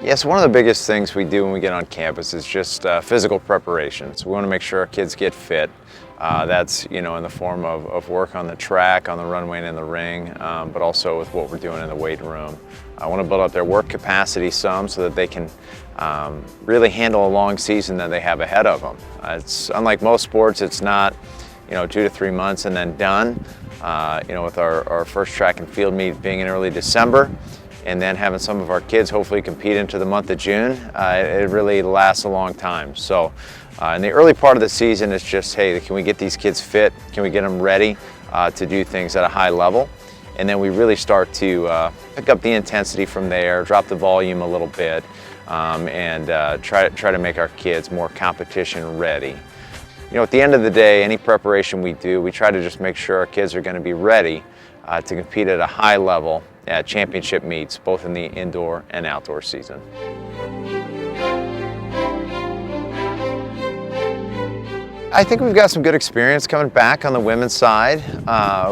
Yes, one of the biggest things we do when we get on campus is just physical preparation. So we want to make sure our kids get fit. That's in the form of work on the track, on the runway, and in the ring, but also with what we're doing in the weight room. I want to build up their work capacity some so that they can really handle a long season that they have ahead of them. It's unlike most sports. It's not 2 to 3 months and then done. With our first track and field meet being in early December, and then having some of our kids hopefully compete into the month of June, it really lasts a long time. So in the early part of the season, it's just, hey, can we get these kids fit? Can we get them ready to do things at a high level? And then we really start to pick up the intensity from there, drop the volume a little bit, and try to make our kids more competition ready. At the end of the day, any preparation we do, we try to just make sure our kids are going to be ready to compete at a high level at championship meets, both in the indoor and outdoor season. I think we've got some good experience coming back on the women's side.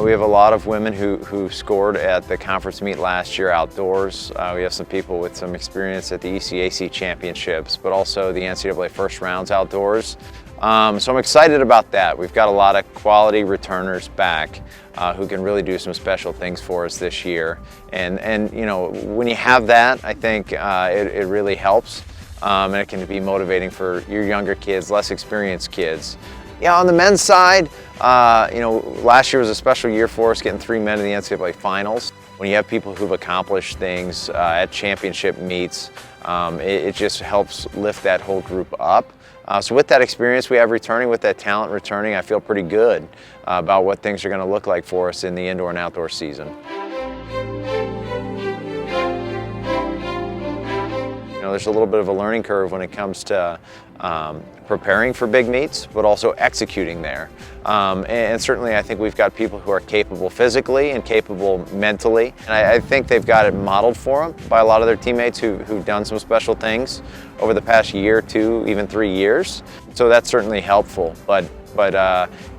We have a lot of women who scored at the conference meet last year outdoors. We have some people with some experience at the ECAC championships, but also the NCAA first rounds outdoors. So I'm excited about that. We've got a lot of quality returners back who can really do some special things for us this year. And when you have that, I think it really helps. And it can be motivating for your younger kids, less experienced kids. Yeah, on the men's side, last year was a special year for us, getting 3 men in the NCAA finals. When you have people who've accomplished things at championship meets, it just helps lift that whole group up. So with that experience we have returning, with that talent returning, I feel pretty good about what things are going to look like for us in the indoor and outdoor season. There's a little bit of a learning curve when it comes to preparing for big meets, but also executing there. And certainly I think we've got people who are capable physically and capable mentally. And I think they've got it modeled for them by a lot of their teammates who've done some special things over the past year, 2, even 3 years. So that's certainly helpful. But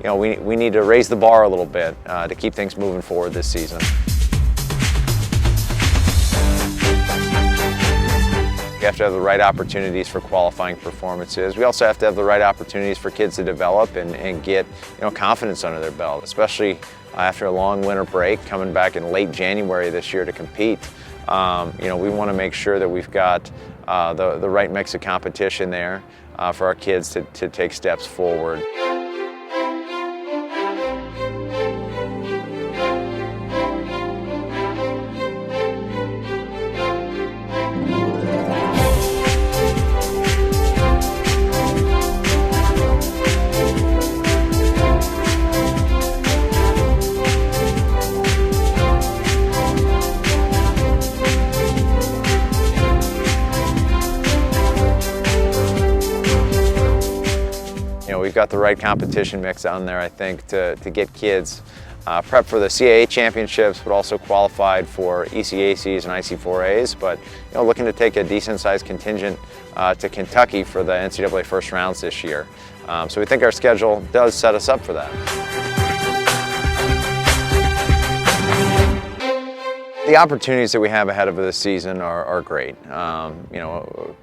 we need to raise the bar a little bit to keep things moving forward this season. We have to have the right opportunities for qualifying performances. We also have to have the right opportunities for kids to develop and get confidence under their belt, especially after a long winter break, coming back in late January this year to compete. We want to make sure that we've got the right mix of competition there for our kids to take steps forward. We've got the right competition mix on there, I think, to get kids prepped for the CAA championships, but also qualified for ECACs and IC4As, but looking to take a decent-sized contingent to Kentucky for the NCAA first rounds this year. So we think our schedule does set us up for that. The opportunities that we have ahead of this season are great. A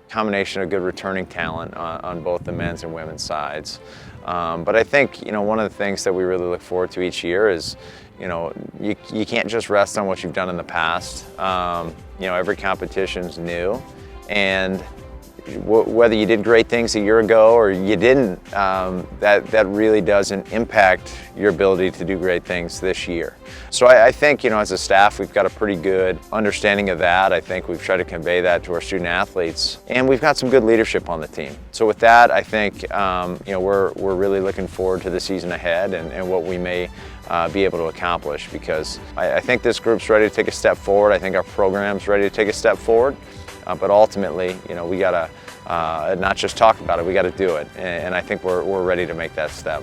combination of good returning talent on both the men's and women's sides. But I think one of the things that we really look forward to each year is you can't just rest on what you've done in the past. Every competition's new, and whether you did great things a year ago or you didn't, that really doesn't impact your ability to do great things this year. So I think, as a staff, we've got a pretty good understanding of that. I think we've tried to convey that to our student athletes, and we've got some good leadership on the team. So with that, I think, we're really looking forward to the season ahead and what we may be able to accomplish, because I think this group's ready to take a step forward. I think our program's ready to take a step forward. But ultimately, we got to not just talk about it, we got to do it. And I think we're ready to make that step.